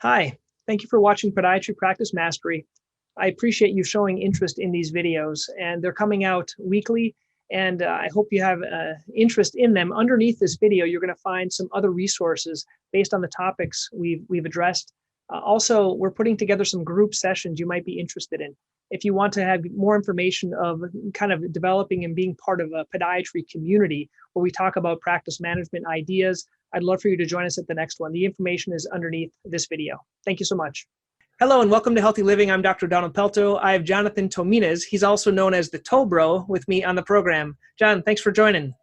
Hi, thank you for watching Podiatry Practice Mastery. I appreciate you showing interest in these videos, and they're coming out weekly, and I hope you have interest in them. Underneath this video, you're going to find some other resources based on the topics we've addressed. Also, we're putting together some group sessions you might be interested in. If you want to have more information of kind of developing and being part of a podiatry community where we talk about practice management ideas, I'd love for you to join us at the next one. The information is underneath this video. Thank you so much. Hello and welcome to Healthy Living. I'm Dr. Donald Pelto. I have Jonathan Tomines. He's also known as the Toe Bro with me on the program. John, thanks for joining.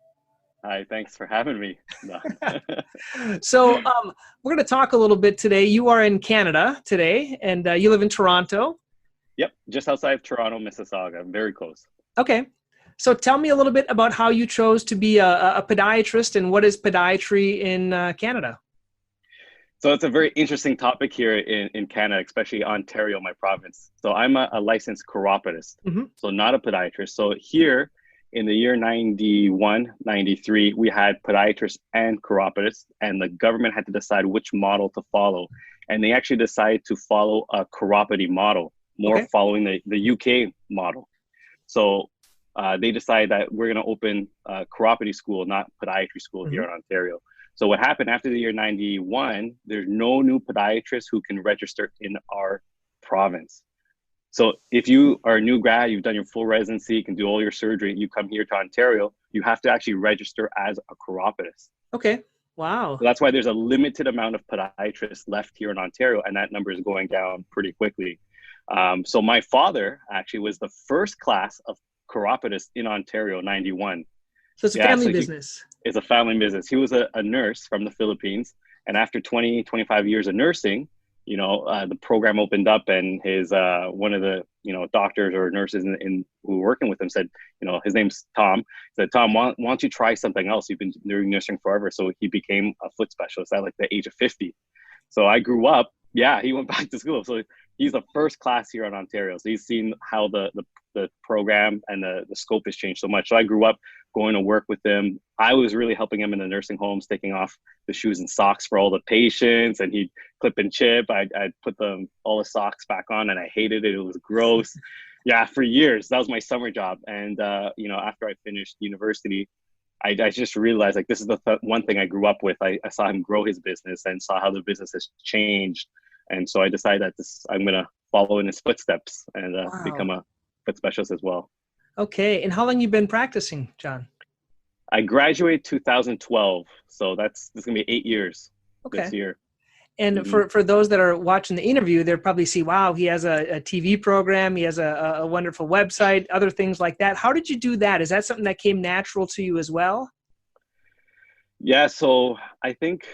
Hi, thanks for having me. No. So we're going to talk a little bit today. You are in Canada today, and you live in Toronto. Yep, just outside of Toronto, Mississauga. Very close. Okay. So tell me a little bit about how you chose to be a podiatrist and what is podiatry in Canada? So it's a very interesting topic here in Canada, especially Ontario, my province. So I'm a licensed chiropodist, so not a podiatrist. So here in the year 91, 93, we had podiatrists and chiropodists, and the government had to decide which model to follow. And they actually decided to follow a chiropody model, more following the UK model. So they decided that we're going to open a chiropody school, not podiatry school here in Ontario. So what happened after the year 91, there's no new podiatrists who can register in our province. So if you are a new grad, you've done your full residency, can do all your surgery, you come here to Ontario, you have to actually register as a chiropodist. Okay. Wow. So that's why there's a limited amount of podiatrists left here in Ontario, and that number is going down pretty quickly. So my father actually was the first class of chiropodists in Ontario, 91. So it's a family business. It's a family business. He was a nurse from the Philippines. And after 20, 25 years of nursing, the program opened up, and his one of the, doctors or nurses who were working with him said, his name's Tom, said, Tom, why don't you try something else? You've been doing nursing forever. So he became a foot specialist at like the age of 50. So I grew up, he went back to school. So he's the first class here in Ontario. So he's seen how the program and the scope has changed so much. So I grew up going to work with him. I was really helping him in the nursing homes, taking off the shoes and socks for all the patients, and he'd clip and chip. I'd put all the socks back on, and I hated it. It was gross. For years. That was my summer job. And, after I finished university, I just realized like this is the one thing I grew up with. I saw him grow his business and saw how the business has changed. And so I decided that I'm going to follow in his footsteps and become a foot specialist as well. Okay. And how long you been practicing, John? I graduated 2012. So this is going to be 8 years this year. And for those that are watching the interview, they'll probably see, wow, he has a TV program. He has a wonderful website, other things like that. How did you do that? Is that something that came natural to you as well? Yeah. So I think,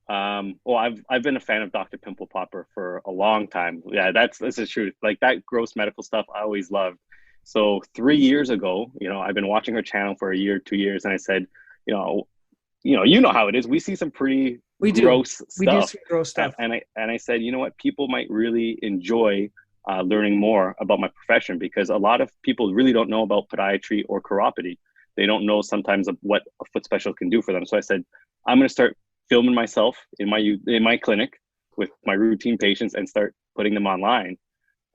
I've been a fan of Dr. Pimple Popper for a long time. Yeah, that's the truth. Like that gross medical stuff I always loved. So 3 years ago, I've been watching her channel for a year, 2 years, and I said, you know how it is. We see some pretty gross stuff. We do see gross stuff. And I said, you know what? People might really enjoy learning more about my profession, because a lot of people really don't know about podiatry or chiropody. They don't know sometimes of what a foot specialist can do for them. So I said, I'm going to start filming myself in my clinic with my routine patients and start putting them online.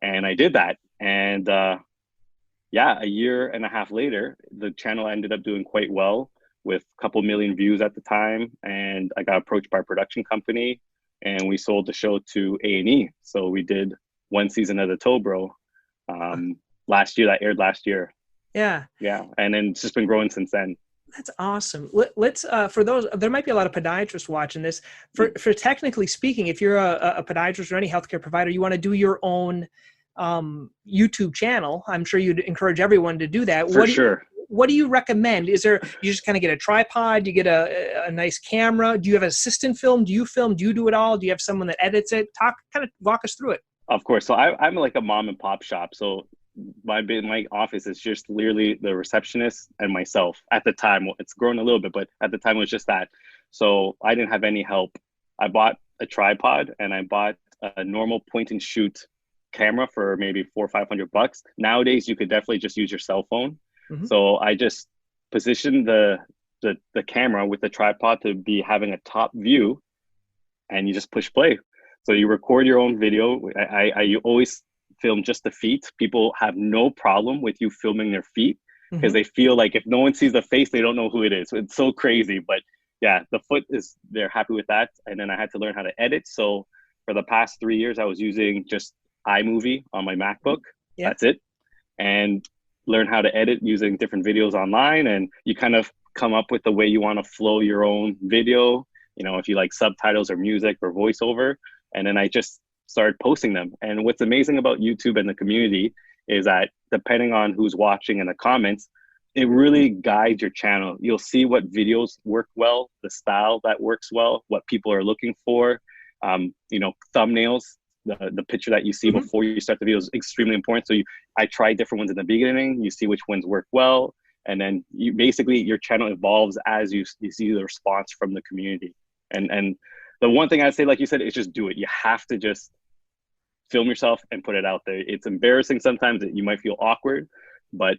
And I did that. And a year and a half later, the channel ended up doing quite well with a couple million views at the time. And I got approached by a production company, and we sold the show to A&E. So we did one season of the Toe Bro last year. That aired last year. Yeah. And then it's just been growing since then. That's awesome. Let's for those, there might be a lot of podiatrists watching this. For technically speaking, if you're a podiatrist or any healthcare provider, you want to do your own YouTube channel. I'm sure you'd encourage everyone to do that. For sure. What do you recommend? You just kind of get a tripod, you get a nice camera? Do you have an assistant film? Do you film? Do you do it all? Do you have someone that edits it? Walk us through it. Of course. So I'm like a mom and pop shop. So my office is just literally the receptionist and myself at the time. It's grown a little bit, but at the time it was just that. So I didn't have any help. I bought a tripod, and I bought a normal point and shoot camera for maybe $400 or $500. Nowadays, you could definitely just use your cell phone. So I just positioned the camera with the tripod to be having a top view, and you just push play. So you record your own video. I always film just the feet. People have no problem with you filming their feet because they feel like if no one sees the face, they don't know who it is. So it's so crazy. But yeah, the foot is, they're happy with that. And then I had to learn how to edit. So for the past 3 years, I was using just iMovie on my MacBook. Yeah. That's it. And learn how to edit using different videos online. And you kind of come up with the way you want to flow your own video, you know, if you like subtitles or music or voiceover. And then I just started posting them. And what's amazing about YouTube and the community is that depending on who's watching in the comments, it really guides your channel. You'll see what videos work well, the style that works well, what people are looking for. You know, thumbnails, the picture that you see before you start the video is extremely important. So I try different ones in the beginning. You see which ones work well. And then you basically, your channel evolves as you see the response from the community. And the one thing I'd say, like you said, is just do it. You have to just film yourself and put it out there. It's embarrassing sometimes that you might feel awkward, but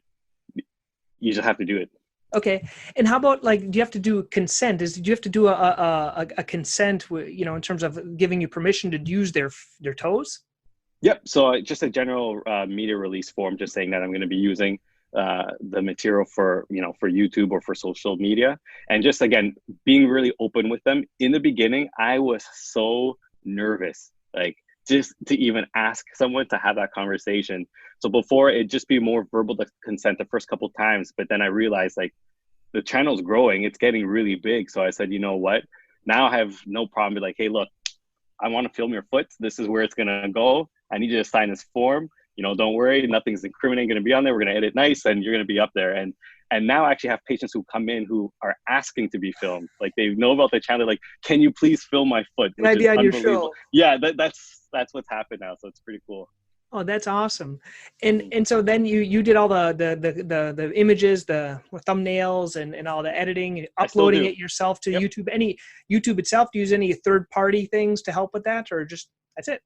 you just have to do it. Okay. And how about, like, do you have to do consent? Do you have to do a consent, you know, in terms of giving you permission to use their toes? Yep. So just a general media release form, just saying that I'm going to be using the material for, you know, for YouTube or for social media. And just, again, being really open with them. In the beginning, I was so nervous, like just to even ask someone to have that conversation. So before, it'd just be more verbal consent the first couple of times. But then I realized, like, the channel's growing, it's getting really big. So I said, you know what? Now I have no problem. Be like, hey, look, I want to film your foot. This is where it's going to go. I need you to sign this form. You know, don't worry, nothing's incriminating going to be on there. We're going to edit nice and you're going to be up there. And now I actually have patients who come in who are asking to be filmed. Like, they know about the channel. They're like, can you please film my foot? Can I be on your show? Yeah, that's what's happened now. So it's pretty cool. Oh, that's awesome. And so then you did all the images, the thumbnails and all the editing, uploading it yourself to YouTube. Any YouTube itself, do you use any third-party things to help with that, or just that's it?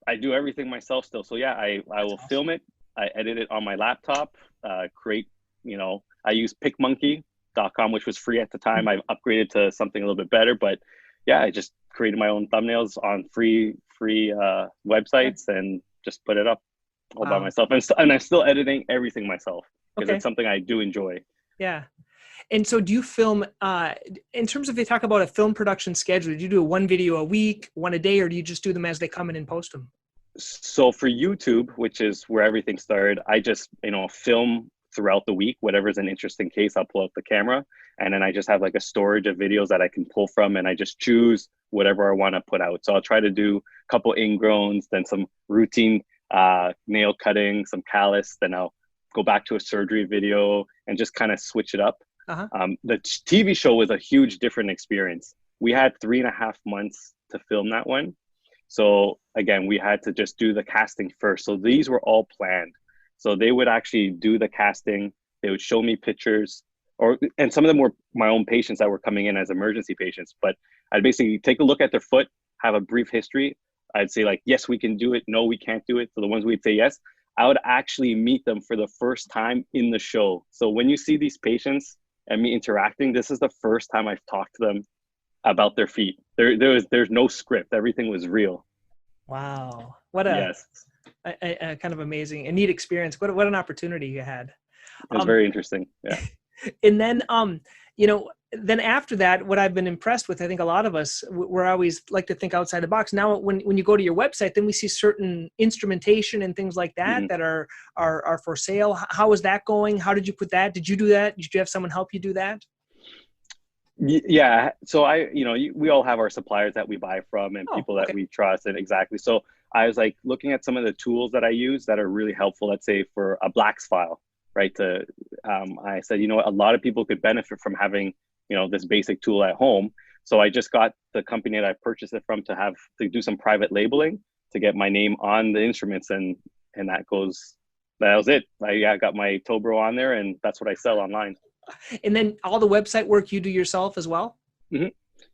I do everything myself still. So yeah, I will film it. I edit it on my laptop, create, you know, I use PicMonkey.com, which was free at the time. I've upgraded to something a little bit better, but yeah, I just created my own thumbnails on free websites and just put it up all by myself. And I'm still editing everything myself because it's something I do enjoy. Yeah. And so do you film, in terms of, they talk about a film production schedule, do you do one video a week, one a day, or do you just do them as they come in and post them? So for YouTube, which is where everything started, I just, you know, film throughout the week. Whatever's an interesting case, I'll pull out the camera, and then I just have like a storage of videos that I can pull from, and I just choose whatever I want to put out. So I'll try to do a couple ingrowns, then some routine nail cutting, some callus, then I'll go back to a surgery video and just kind of switch it up. The TV show was a huge different experience. We had 3.5 months to film that one. So again, we had to just do the casting first. So these were all planned. So they would actually do the casting. They would show me pictures, and some of them were my own patients that were coming in as emergency patients. But I'd basically take a look at their foot, have a brief history. I'd say, like, yes, we can do it. No, we can't do it. So the ones we'd say yes, I would actually meet them for the first time in the show. So when you see these patients and me interacting, this is the first time I've talked to them about their feet. There's no script. Everything was real. Wow. What a kind of amazing and neat experience. What an opportunity you had. It was very interesting. Yeah. And then, you know, then after that, what I've been impressed with, I think a lot of us, we're always like to think outside the box. Now, when you go to your website, then we see certain instrumentation and things like that that are for sale. How is that going? How did you put that? Did you do that? Did you have someone help you do that? Yeah. So we all have our suppliers that we buy from and people that we trust. And exactly. So I was like looking at some of the tools that I use that are really helpful, let's say for a blacks file, right? I said, you know what, a lot of people could benefit from having, you know, this basic tool at home. So I just got the company that I purchased it from to do some private labeling to get my name on the instruments. And that was it. I got my Tobro on there, and that's what I sell online. And then all the website work you do yourself as well?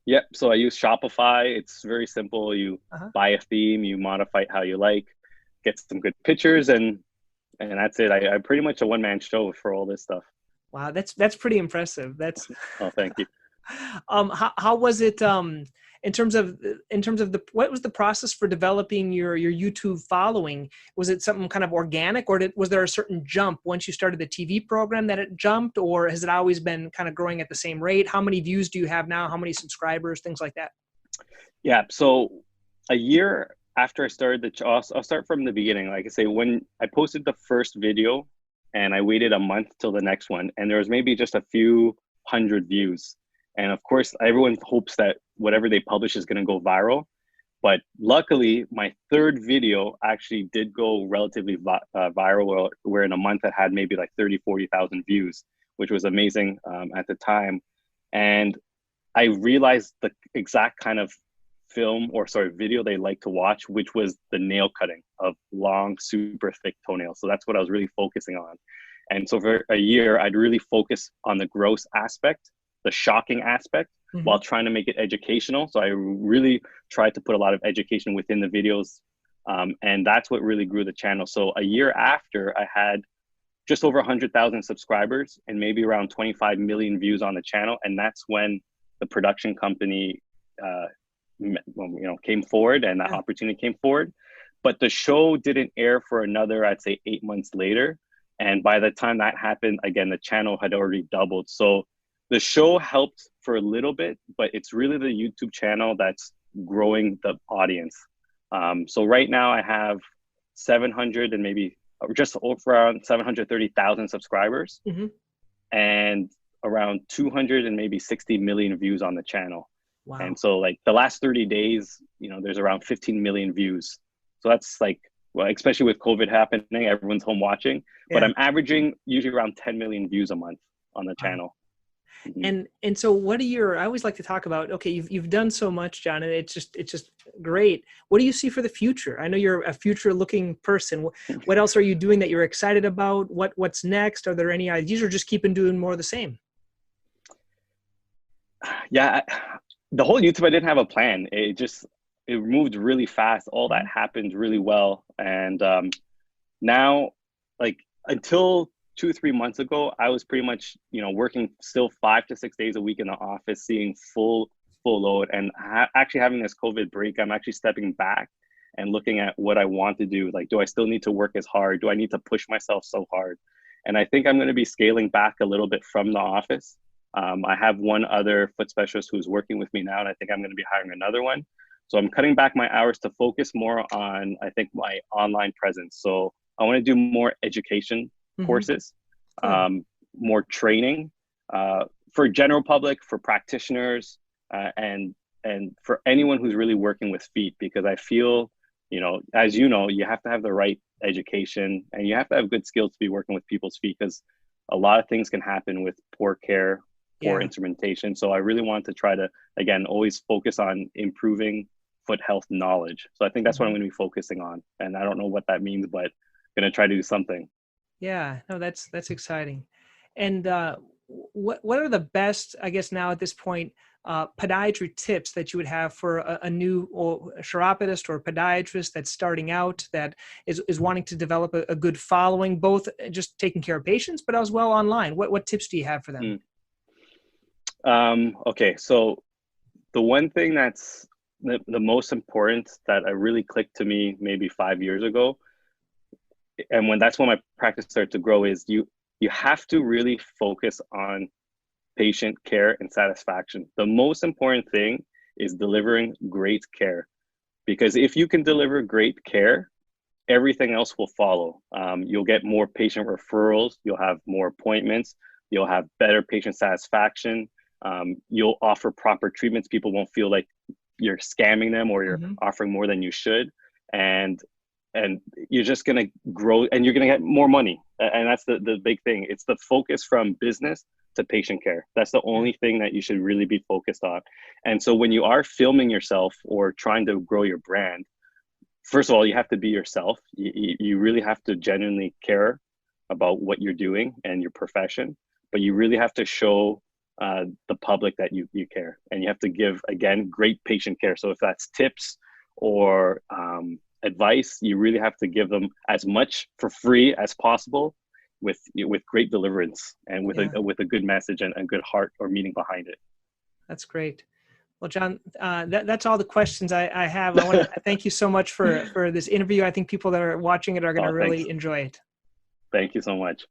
Yep. So I use Shopify. It's very simple. You buy a theme, you modify it how you like, get some good pictures, and that's it. I'm pretty much a one-man show for all this stuff. Wow, that's pretty impressive. Oh, thank you. How was it? in terms of what was the process for developing your YouTube following? Was it something kind of organic, or was there a certain jump once you started the TV program that it jumped, or has it always been kind of growing at the same rate? How many views do you have now? How many subscribers? Things like that. Yeah. So a year after I started I'll start from the beginning. Like I say, when I posted the first video and I waited a month till the next one, and there was maybe just a few hundred views. And of course, everyone hopes that whatever they publish is going to go viral. But luckily, my third video actually did go relatively viral, where in a month it had maybe like 30, 40,000 views, which was amazing at the time. And I realized the exact kind of video they like to watch, which was the nail cutting of long, super thick toenails. So that's what I was really focusing on. And so for a year, I'd really focus on the gross aspect, the shocking aspect, while trying to make it educational. So I really tried to put a lot of education within the videos. And that's what really grew the channel. So a year after, I had just over 100,000 subscribers and maybe around 25 million views on the channel. And that's when the production company came forward, and that opportunity came forward. But the show didn't air for another, I'd say, 8 months later. And by the time that happened, again, the channel had already doubled. So the show helped for a little bit, but it's really the YouTube channel that's growing the audience. So right now I have 700 and maybe just around 730,000 subscribers and around 200 and maybe 60 million views on the channel. Wow. And so like the last 30 days, there's around 15 million views. So that's like, well, especially with COVID happening, everyone's home watching, but I'm averaging usually around 10 million views a month on the channel. And so I always like to talk about, okay, you've done so much, John, and it's just great. What do you see for the future? I know you're a future looking person. What else are you doing that you're excited about? What's next? Are there any ideas, or just keeping doing more of the same? Yeah, the whole YouTube, I didn't have a plan. It moved really fast. All that happened really well. And now, like, until 2-3 months ago, I was pretty much, working still 5 to 6 days a week in the office, seeing full load. And actually having this COVID break, I'm actually stepping back and looking at what I want to do. Like, do I still need to work as hard? Do I need to push myself so hard? And I think I'm going to be scaling back a little bit from the office. I have one other foot specialist who's working with me now, and I think I'm going to be hiring another one. So I'm cutting back my hours to focus more on, I think, my online presence. So I want to do more education courses, more training for general public, for practitioners, and for anyone who's really working with feet, because I feel, as you have to have the right education and you have to have good skills to be working with people's feet, because a lot of things can happen with poor care, poor instrumentation. So I really want to try to, again, always focus on improving foot health knowledge. So I think that's what I'm going to be focusing on. And I don't know what that means, but I'm going to try to do something. Yeah, no, that's exciting. And what are the best, I guess now at this point, podiatry tips that you would have for a new chiropodist or a podiatrist that's starting out, that is wanting to develop a good following, both just taking care of patients, but as well online? What tips do you have for them? Okay, so the one thing that's the most important that really clicked to me maybe 5 years ago, and that's when my practice started to grow, is you have to really focus on patient care and satisfaction. The most important thing is delivering great care, because if you can deliver great care, everything else will follow. You'll get more patient referrals, you'll have more appointments, you'll have better patient satisfaction, you'll offer proper treatments. People won't feel like you're scamming them or you're offering more than you should. And you're just going to grow, and you're going to get more money. And that's the big thing. It's the focus from business to patient care. That's the only thing that you should really be focused on. And so when you are filming yourself or trying to grow your brand, first of all, you have to be yourself. You really have to genuinely care about what you're doing and your profession, but you really have to show the public that you care, and you have to give, again, great patient care. So if that's tips or advice, you really have to give them as much for free as possible, with great deliverance and with a good message and a good heart or meaning behind it. That's great. Well, John, that's all the questions I have. I want to thank you so much for this interview. I think people that are watching it are going to Oh, thanks. really enjoy it. Thank you so much.